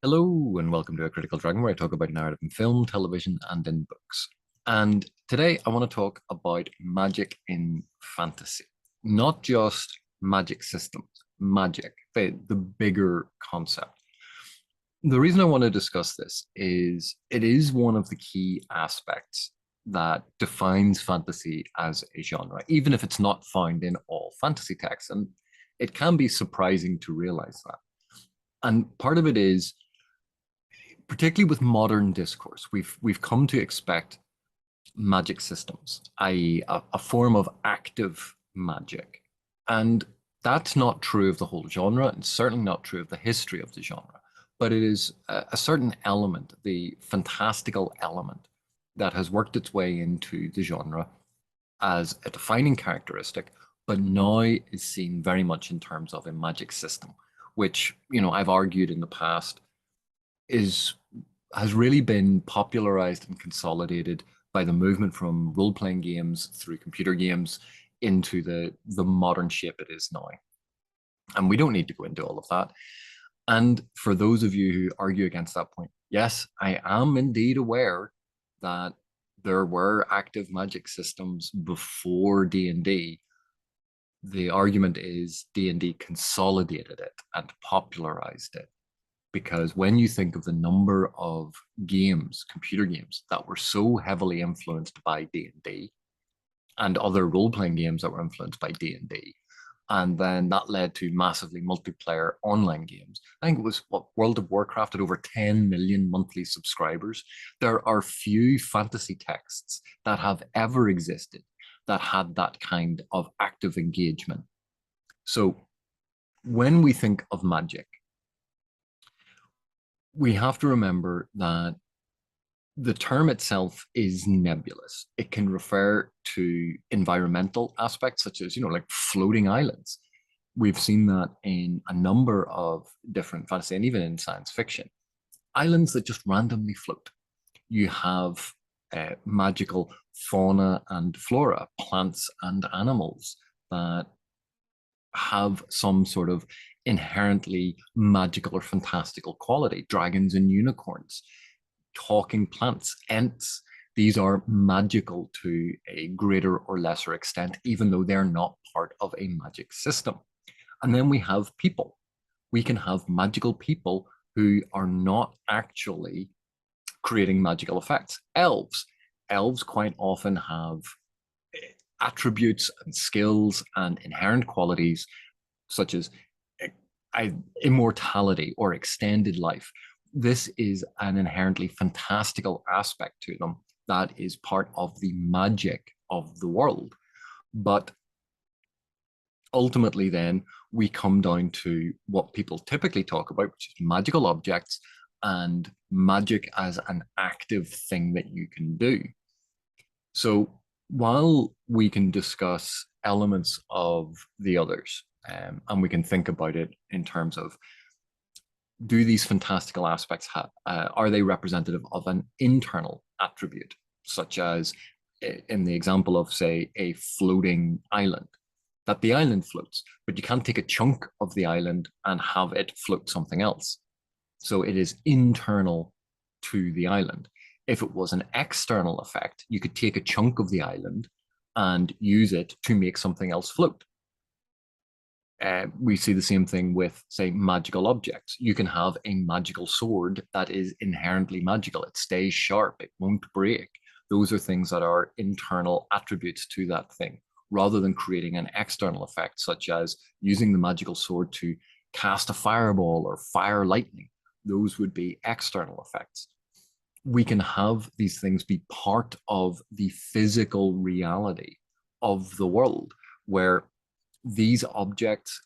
Hello and welcome to A Critical Dragon, where I talk about narrative in film, television, and in books. And today I want to talk about magic in fantasy, not just magic systems, magic, the bigger concept. The reason I want to discuss this is it is one of the key aspects that defines fantasy as a genre, even if it's not found in all fantasy texts. And it can be surprising to realize that. And part of it is, particularly with modern discourse, we've come to expect magic systems, i.e., a form of active magic. And that's not true of the whole genre, and certainly not true of the history of the genre. But it is a certain element, the fantastical element, that has worked its way into the genre as a defining characteristic, but now is seen very much in terms of a magic system, which, I've argued in the past is has really been popularized and consolidated by the movement from role-playing games through computer games into the modern shape it is now. And we don't need to go into all of that. And for those of you who argue against that point, yes, I am indeed aware that there were active magic systems before D&D. The argument is D&D consolidated it and popularized it, because when you think of the number of games, computer games, that were so heavily influenced by D&D and other role-playing games that were influenced by D&D, and then that led to massively multiplayer online games. I think it was World of Warcraft had over 10 million monthly subscribers. There are few fantasy texts that have ever existed that had that kind of active engagement. So when we think of magic, we have to remember that the term itself is nebulous. It can refer to environmental aspects, such as, like floating islands. We've seen that in a number of different fantasy and even in science fiction. Islands that just randomly float. You have magical fauna and flora, plants and animals that have some sort of inherently magical or fantastical quality. Dragons and unicorns, talking plants, ents. These are magical to a greater or lesser extent, even though they're not part of a magic system. And then we have people. We can have magical people who are not actually creating magical effects. Elves. Elves quite often have attributes and skills and inherent qualities such as immortality or extended life. This is an inherently fantastical aspect to them that is part of the magic of the world. But ultimately, then we come down to what people typically talk about, which is magical objects and magic as an active thing that you can do. So while we can discuss elements of the others, and we can think about it in terms of, do these fantastical aspects are they representative of an internal attribute, such as in the example of, say, a floating island, that the island floats, but you can't take a chunk of the island and have it float something else. So it is internal to the island. If it was an external effect, you could take a chunk of the island and use it to make something else float. We see the same thing with, say, magical objects. You can have a magical sword that is inherently magical. It stays sharp. It won't break. Those are things that are internal attributes to that thing, rather than creating an external effect, such as using the magical sword to cast a fireball or fire lightning. Those would be external effects. We can have these things be part of the physical reality of the world, where these objects,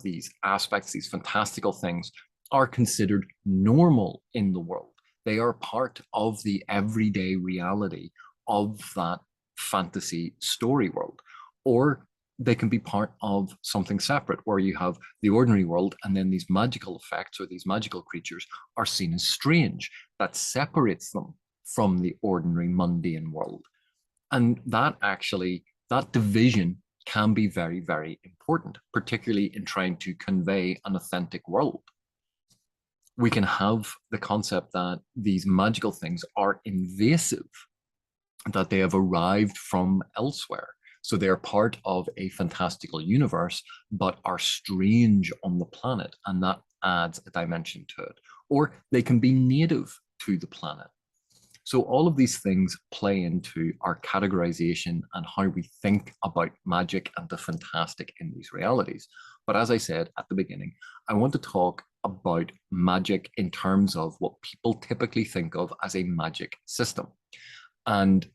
these aspects, these fantastical things are considered normal in the world. They are part of the everyday reality of that fantasy story world. Or they can be part of something separate, where you have the ordinary world and then these magical effects or these magical creatures are seen as strange. That separates them from the ordinary mundane world. And that division can be very, very important, particularly in trying to convey an authentic world. we can have the concept that these magical things are invasive, that they have arrived from elsewhere. So they're part of a fantastical universe, but are strange on the planet, and that adds a dimension to it. Or they can be native to the planet. So all of these things play into our categorization and how we think about magic and the fantastic in these realities. But as I said at the beginning, I want to talk about magic in terms of what people typically think of as a magic system. And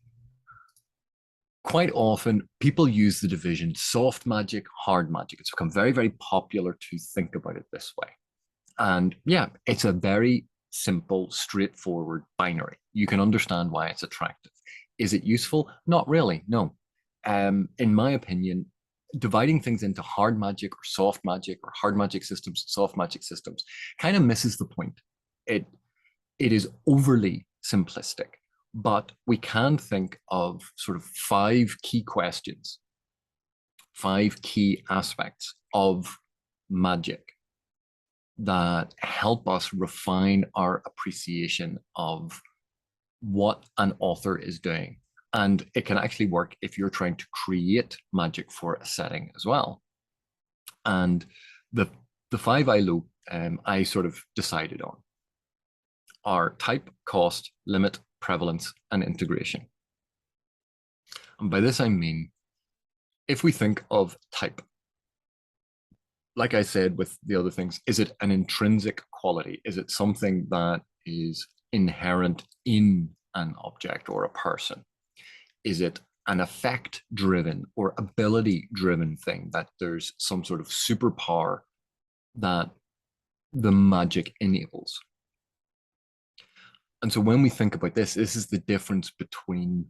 quite often, people use the division soft magic, hard magic. It's become very, very popular to think about it this way. And yeah, it's a very simple, straightforward binary. You can understand why it's attractive. Is it useful? Not really, no. In my opinion, dividing things into hard magic or soft magic or hard magic systems, soft magic systems, kind of misses the point. It is overly simplistic, but we can think of sort of 5 key questions, 5 key aspects of magic that help us refine our appreciation of what an author is doing. And it can actually work if you're trying to create magic for a setting as well. And the 5 I sort of decided on are type, cost, limit, prevalence, and integration. And by this I mean, if we think of type, like I said with the other things, is it an intrinsic quality? Is it something that is inherent in an object or a person? Is it an effect driven or ability driven thing, that there's some sort of superpower that the magic enables? And so when we think about this is the difference between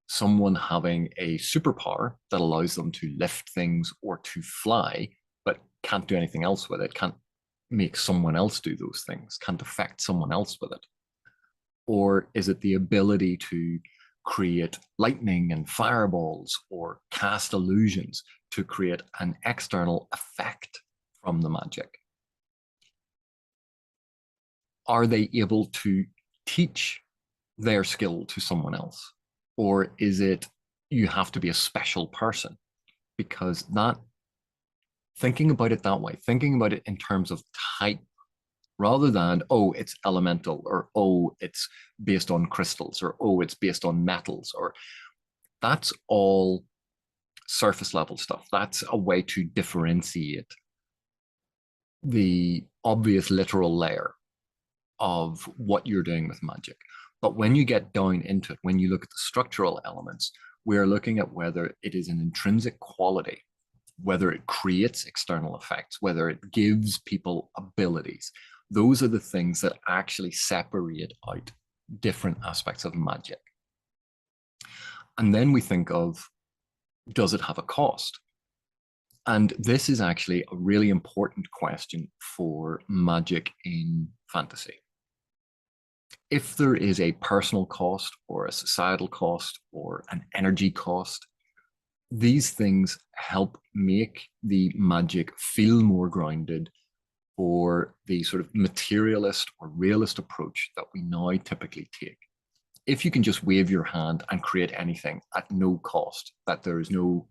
someone having a superpower that allows them to lift things or to fly, but can't do anything else with it, can't make someone else do those things, can't affect someone else with it. Or is it the ability to create lightning and fireballs or cast illusions to create an external effect from the magic? Are they able to teach their skill to someone else? Or is it you have to be a special person? Because that, thinking about it that way, thinking about it in terms of type, rather than, oh, it's elemental, or oh, it's based on crystals, or oh, it's based on metals, or that's all surface level stuff. That's a way to differentiate the obvious literal layer of what you're doing with magic. But when you get down into it, when you look at the structural elements, we're looking at whether it is an intrinsic quality, whether it creates external effects, whether it gives people abilities. Those are the things that actually separate out different aspects of magic. And then we think of, does it have a cost? And this is actually a really important question for magic in fantasy. If there is a personal cost or a societal cost or an energy cost, these things help make the magic feel more grounded for the sort of materialist or realist approach that we now typically take. If you can just wave your hand and create anything at no cost, that there is no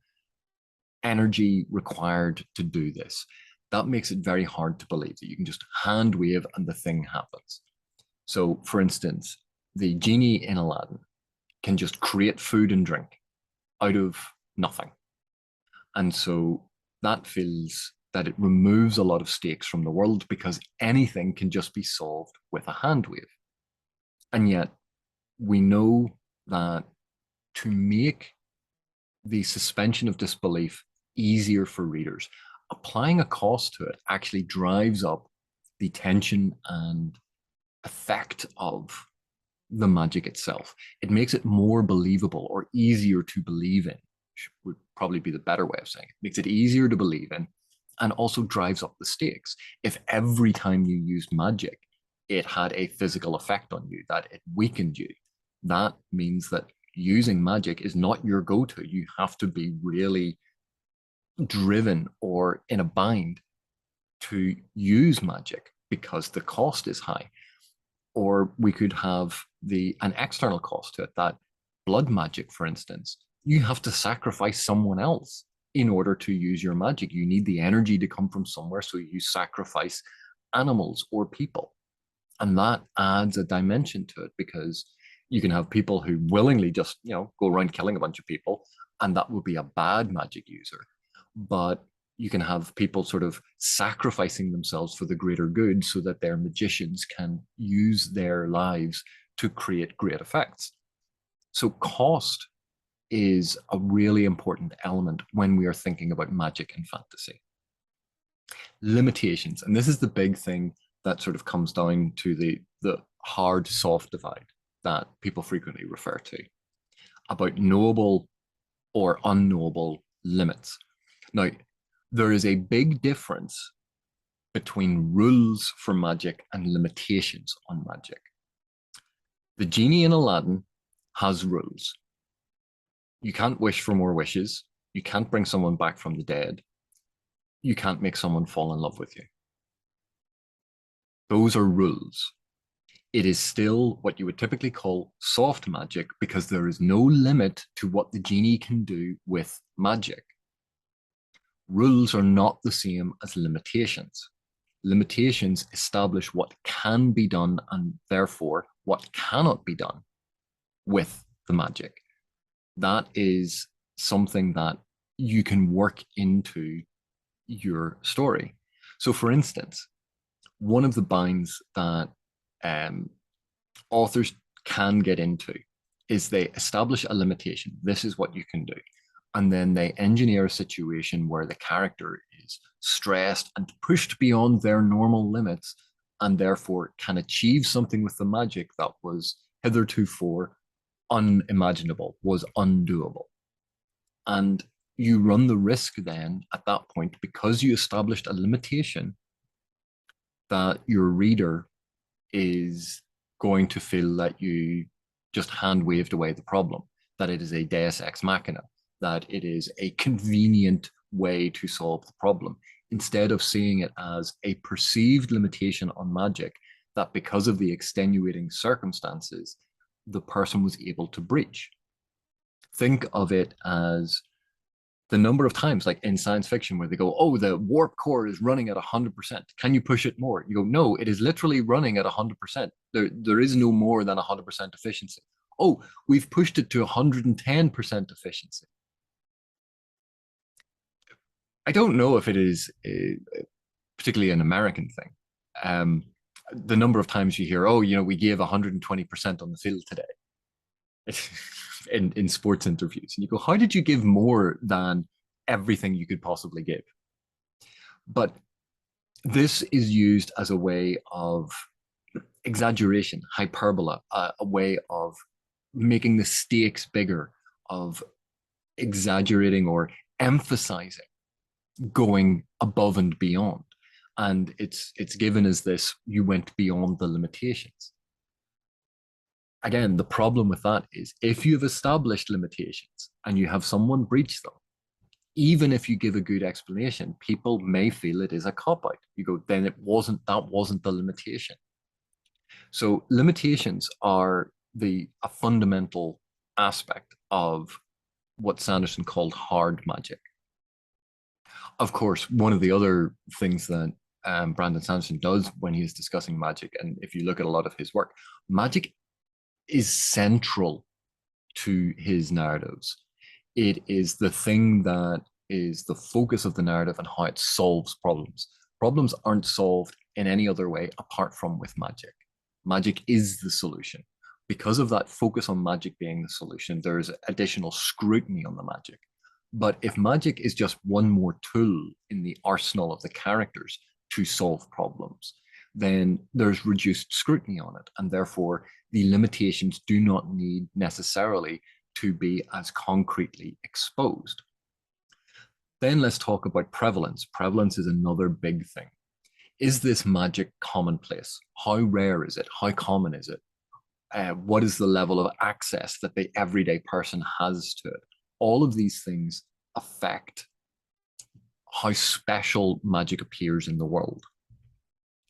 energy required to do this, that makes it very hard to believe that you can just hand wave and the thing happens. So, for instance, the genie in Aladdin can just create food and drink out of nothing. And so that feels that it removes a lot of stakes from the world, because anything can just be solved with a hand wave. And yet we know that to make the suspension of disbelief easier for readers, applying a cost to it actually drives up the tension and effect of the magic itself. It makes it more believable, or easier to believe in, would probably be the better way of saying it. It makes it easier to believe in, and also drives up the stakes. If every time you used magic, it had a physical effect on you, that it weakened you, that means that using magic is not your go-to. You have to be really driven or in a bind to use magic, because the cost is high. Or we could have an external cost to it, that blood magic, for instance. You have to sacrifice someone else in order to use your magic. You need the energy to come from somewhere, so you sacrifice animals or people. And that adds a dimension to it, because you can have people who willingly just, go around killing a bunch of people, and that would be a bad magic user. But you can have people sort of sacrificing themselves for the greater good so that their magicians can use their lives to create great effects. So cost is a really important element when we are thinking about magic and fantasy. Limitations, and this is the big thing that sort of comes down to the hard soft divide that people frequently refer to, about knowable or unknowable limits. Now, there is a big difference between rules for magic and limitations on magic. The genie in Aladdin has rules. You can't wish for more wishes. You can't bring someone back from the dead. You can't make someone fall in love with you. Those are rules. It is still what you would typically call soft magic, because there is no limit to what the genie can do with magic. Rules are not the same as limitations. Limitations establish what can be done and therefore what cannot be done with the magic. That is something that you can work into your story. So, for instance, one of the binds that authors can get into is they establish a limitation. This is what you can do. And then they engineer a situation where the character is stressed and pushed beyond their normal limits, and therefore can achieve something with the magic that was hitherto unimaginable, was undoable. And you run the risk then at that point, because you established a limitation, that your reader is going to feel that you just hand waved away the problem, that it is a deus ex machina, that it is a convenient way to solve the problem, instead of seeing it as a perceived limitation on magic that, because of the extenuating circumstances, the person was able to breach. Think of it as the number of times, like in science fiction, where they go, oh, the warp core is running at 100%. Can you push it more? You go, no, it is literally running at 100%. There is no more than 100% efficiency. Oh, we've pushed it to 110% efficiency. I don't know if it is particularly an American thing. The number of times you hear, oh, we gave 120% on the field today. in sports interviews, and you go, how did you give more than everything you could possibly give? But this is used as a way of exaggeration, hyperbola, a way of making the stakes bigger, of exaggerating or emphasizing going above and beyond. And it's given as this, you went beyond the limitations. Again, the problem with that is, if you've established limitations and you have someone breach them, even if you give a good explanation, people may feel it is a cop-out. You go, then that wasn't the limitation. So limitations are a fundamental aspect of what Sanderson called hard magic. Of course, one of the other things that Brandon Sanderson does when he's discussing magic, and if you look at a lot of his work, magic is central to his narratives. It is the thing that is the focus of the narrative and how it solves problems. Problems aren't solved in any other way apart from with magic. Magic is the solution. Because of that focus on magic being the solution, there's additional scrutiny on the magic. But if magic is just one more tool in the arsenal of the characters to solve problems, then there's reduced scrutiny on it, and therefore the limitations do not need necessarily to be as concretely exposed. Then let's talk about prevalence. Prevalence is another big thing. Is this magic commonplace? How rare is it? How common is it? What is the level of access that the everyday person has to it? All of these things affect how special magic appears in the world.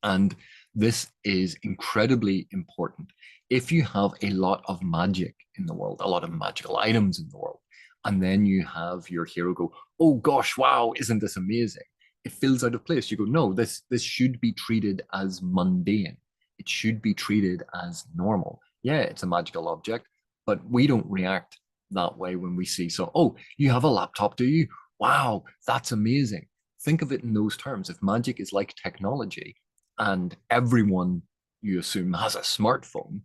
And This is incredibly important. If you have a lot of magic in the world, a lot of magical items in the world, and then you have your hero go, oh gosh, wow, isn't this amazing? It feels out of place. You go, no, this should be treated as mundane. It should be treated as normal. Yeah, it's a magical object, but we don't react that way when we see, so, oh, you have a laptop, do you? Wow, that's amazing. Think of it in those terms. If magic is like technology and everyone, you assume, has a smartphone,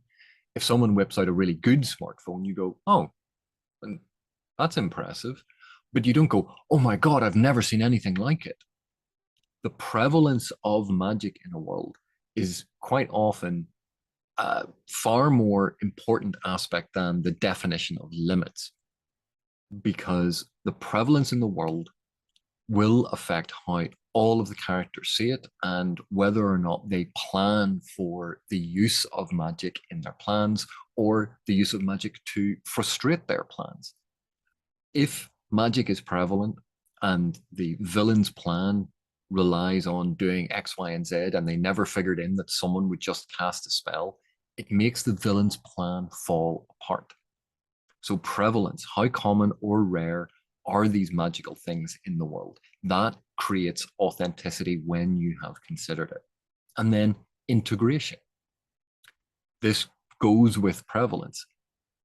if someone whips out a really good smartphone, you go, oh, that's impressive. But you don't go, oh my God, I've never seen anything like it. The prevalence of magic in a world is quite often a far more important aspect than the definition of limits, because the prevalence in the world will affect how all of the characters see it and whether or not they plan for the use of magic in their plans or the use of magic to frustrate their plans. If magic is prevalent and the villain's plan relies on doing X, Y, and Z, and they never figured in that someone would just cast a spell, it makes the villain's plan fall apart. So prevalence, how common or rare are these magical things in the world? That creates authenticity when you have considered it. And then integration. This goes with prevalence.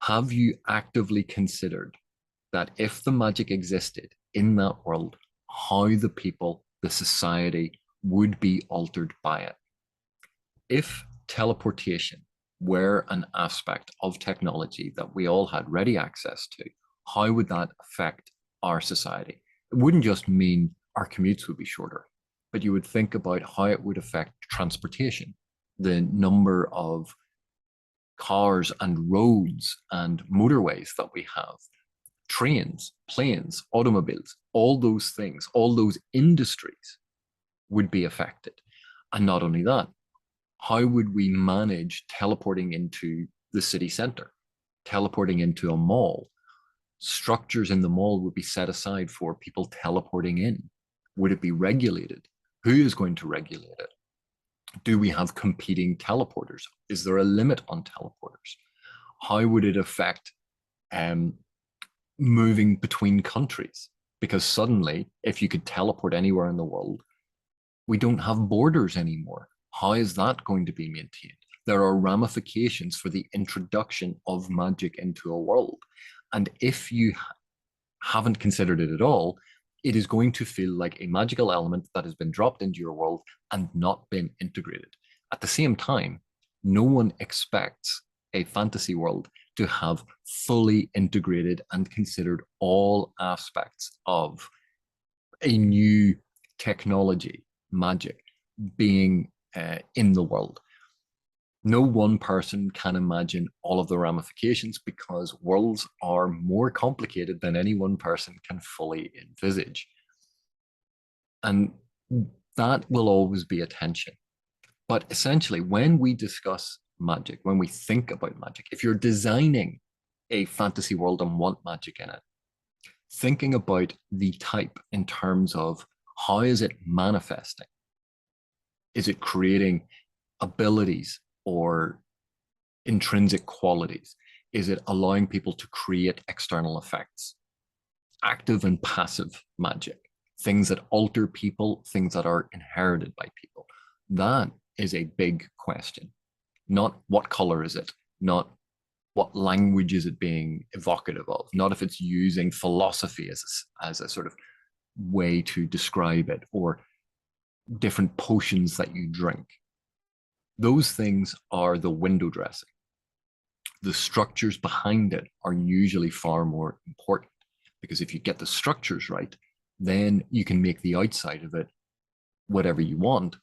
Have you actively considered that if the magic existed in that world, how the people, the society would be altered by it? If teleportation were an aspect of technology that we all had ready access to, how would that affect our society? It wouldn't just mean our commutes would be shorter, but you would think about how it would affect transportation, the number of cars and roads and motorways that we have, trains, planes, automobiles, all those things, all those industries would be affected. And not only that, how would we manage teleporting into the city center, teleporting into a mall? Structures in the mall would be set aside for people teleporting in. Would it be regulated? Who is going to regulate it? Do we have competing teleporters? Is there a limit on teleporters? How would it affect moving between countries? Because suddenly, if you could teleport anywhere in the world, we don't have borders anymore. How is that going to be maintained? There are ramifications for the introduction of magic into a world. And if you haven't considered it at all, it is going to feel like a magical element that has been dropped into your world and not been integrated. At the same time, no one expects a fantasy world to have fully integrated and considered all aspects of a new technology, magic, being in the world. No one person can imagine all of the ramifications because worlds are more complicated than any one person can fully envisage. And that will always be a tension. But essentially, when we discuss magic, when we think about magic, if you're designing a fantasy world and want magic in it, thinking about the type in terms of how is it manifesting? Is it creating abilities or intrinsic qualities? Is it allowing people to create external effects? Active and passive magic, things that alter people, things that are inherited by people. That is a big question. Not what color is it, not what language is it being evocative of, not if it's using philosophy as a sort of way to describe it, or different potions that you drink. Those things are the window dressing. The structures behind it are usually far more important, because if you get the structures right, then you can make the outside of it whatever you want,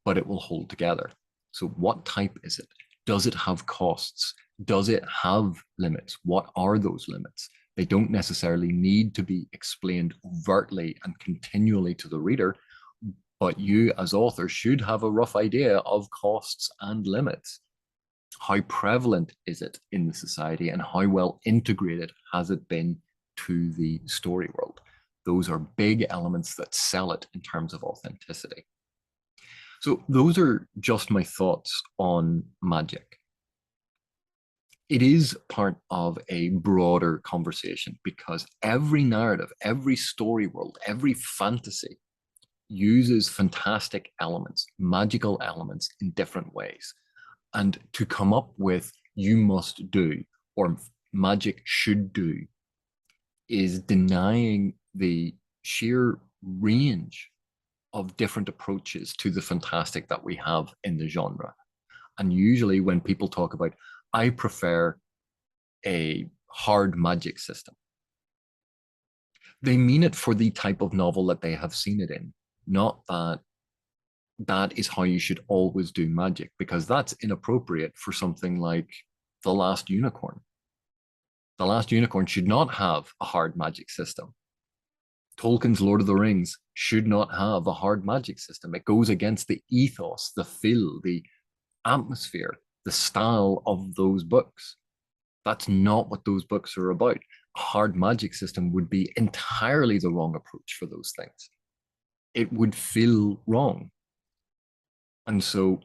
but it will hold together. So what type is it? Does it have costs? Does it have limits? What are those limits? They don't necessarily need to be explained overtly and continually to the reader, but you as author should have a rough idea of costs and limits. How prevalent is it in the society, and how well integrated has it been to the story world? Those are big elements that sell it in terms of authenticity. So those are just my thoughts on magic. It is part of a broader conversation because every narrative, every story world, every fantasy uses fantastic elements, magical elements in different ways. And to come up with you must do or magic should do is denying the sheer range of different approaches to the fantastic that we have in the genre. And usually when people talk about, I prefer a hard magic system, they mean it for the type of novel that they have seen it in, not that that is how you should always do magic, because that's inappropriate for something like The Last Unicorn. The Last Unicorn should not have a hard magic system. Tolkien's Lord of the Rings should not have a hard magic system. It goes against the ethos, the feel, the atmosphere, the style of those books. That's not what those books are about. A hard magic system would be entirely the wrong approach for those things. It would feel wrong. And so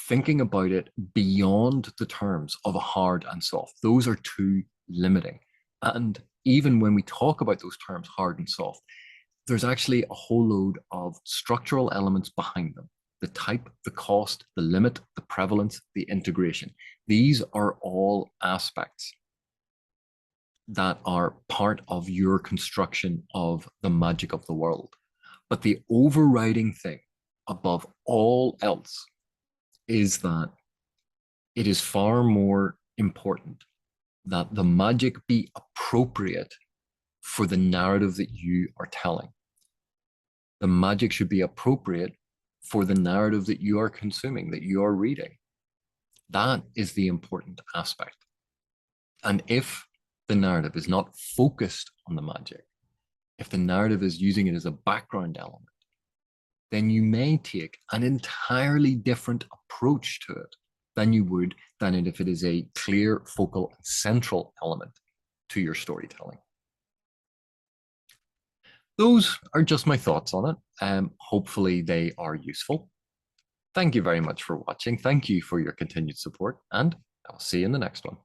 thinking about it beyond the terms of a hard and soft, those are too limiting. And even when we talk about those terms, hard and soft, there's actually a whole load of structural elements behind them. The type, the cost, the limit, the prevalence, the integration. These are all aspects that are part of your construction of the magic of the world. But the overriding thing above all else is that it is far more important that the magic be appropriate for the narrative that you are telling. The magic should be appropriate for the narrative that you are consuming, that you are reading. That is the important aspect. And if the narrative is not focused on the magic, if the narrative is using it as a background element, then you may take an entirely different approach to it than you would than if it is a clear, focal, and central element to your storytelling. Those are just my thoughts on it. Hopefully they are useful. Thank you very much for watching. Thank you for your continued support, and I'll see you in the next one.